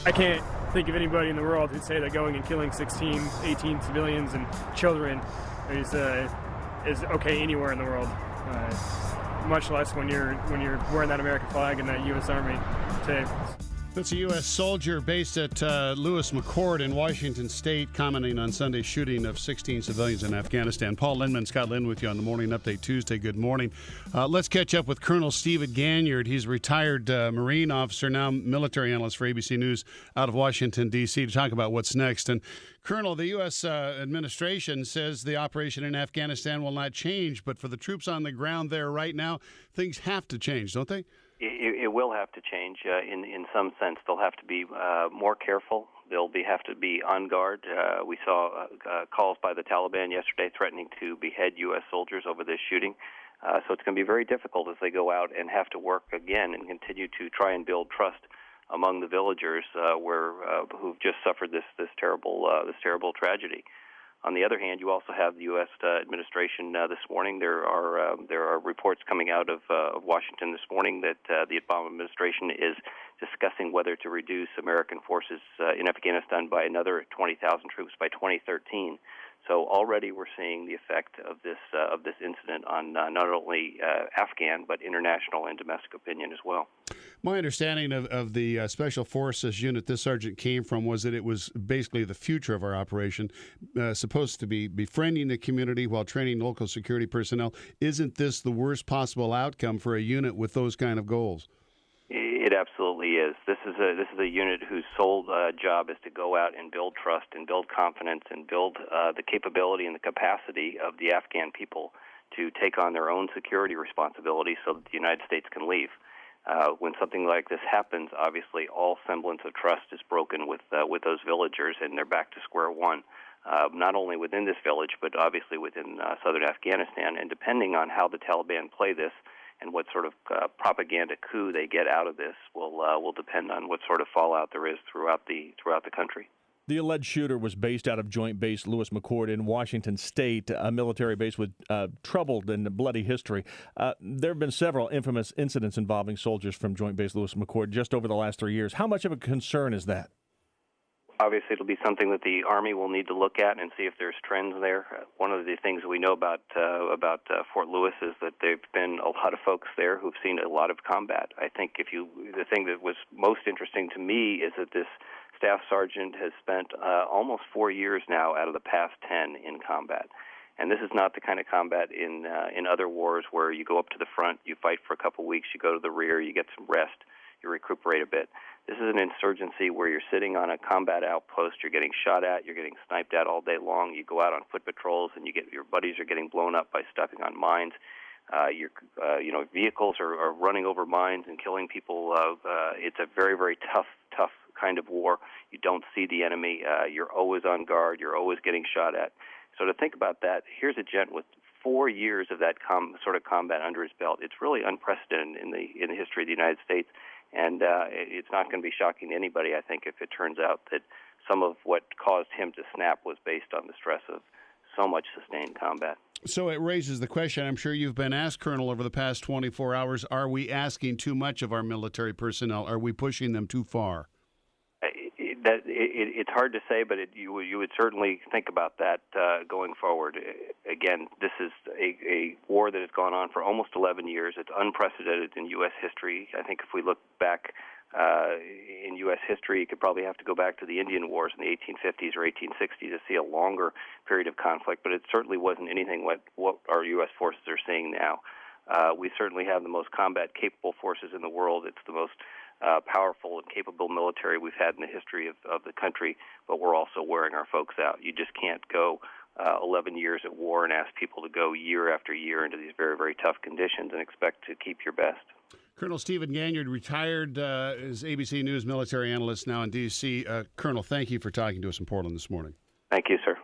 I can't think of anybody in the world who'd say that going and killing 16, 18 civilians and children is okay anywhere in the world. Much less when you're wearing that American flag and that U.S. Army tape. That's a U.S. soldier based at Lewis McChord in Washington State, commenting on Sunday's shooting of 16 civilians in Afghanistan. Paul Lindman, Scott Lynn with you on the Morning Update Tuesday. Good morning. Let's catch up with Colonel Stephen Ganyard. He's a retired Marine officer, now military analyst for ABC News out of Washington, D.C., to talk about what's next. And Colonel, the U.S. administration says the operation in Afghanistan will not change, but for the troops on the ground there right now, things have to change, don't they? It will have to change in some sense. They'll have to be more careful. They'll have to be on guard. We saw calls by the Taliban yesterday threatening to behead U.S. soldiers over this shooting. So it's going to be very difficult as they go out and have to work again and continue to try and build trust among the villagers who've just suffered this terrible tragedy. On the other hand, you also have the U.S. administration this morning. There are reports coming out of Washington this morning that the Obama administration is discussing whether to reduce American forces in Afghanistan by another 20,000 troops by 2013. So already we're seeing the effect of this incident on not only Afghan but international and domestic opinion as well. My understanding of the Special Forces unit this sergeant came from was that it was basically the future of our operation, supposed to be befriending the community while training local security personnel. Isn't this the worst possible outcome for a unit with those kind of goals? It absolutely is. This is a unit whose sole job is to go out and build trust and build confidence and build the capability and the capacity of the Afghan people to take on their own security responsibilities so that the United States can leave. When something like this happens, obviously all semblance of trust is broken with those villagers, and they're back to square one. Not only within this village, but obviously within southern Afghanistan. And depending on how the Taliban play this and what sort of propaganda coup they get out of this will depend on what sort of fallout there is throughout the country. The alleged shooter was based out of Joint Base Lewis McChord in Washington State, a military base with troubled and bloody history. There have been several infamous incidents involving soldiers from Joint Base Lewis McChord just over the last 3 years. How much of a concern is that? Obviously, it'll be something that the Army will need to look at and see if there's trends there. One of the things we know about Fort Lewis is that there've been a lot of folks there who've seen a lot of combat. I think the thing that was most interesting to me is that this staff sergeant has spent almost 4 years now out of the past 10 in combat. And this is not the kind of combat in other wars where you go up to the front, you fight for a couple weeks, you go to the rear, you get some rest, you recuperate a bit. This is an insurgency where you're sitting on a combat outpost, you're getting shot at, you're getting sniped at all day long, you go out on foot patrols and your buddies are getting blown up by stepping on mines. Your vehicles are running over mines and killing people. It's a very, very tough kind of war. You don't see the enemy. You're always on guard. You're always getting shot at. So to think about that, here's a gent with 4 years of that sort of combat under his belt. It's really unprecedented in the history of the United States, and it's not going to be shocking to anybody, I think, if it turns out that some of what caused him to snap was based on the stress of so much sustained combat. So it raises the question, I'm sure you've been asked, Colonel, over the past 24 hours, are we asking too much of our military personnel? Are we pushing them too far? It's hard to say, but you would certainly think about that going forward. Again, this is a war that has gone on for almost 11 years. It's unprecedented in U.S. history. I think if we look back in U.S. history, you could probably have to go back to the Indian Wars in the 1850s or 1860s to see a longer period of conflict, but it certainly wasn't anything what our U.S. forces are seeing now. We certainly have the most combat-capable forces in the world. It's the most powerful and capable military we've had in the history of the country, but we're also wearing our folks out. You just can't go 11 years at war and ask people to go year after year into these very, very tough conditions and expect to keep your best. Colonel Stephen Ganyard, retired as ABC News military analyst now in D.C. Colonel, thank you for talking to us in Portland this morning. Thank you, sir.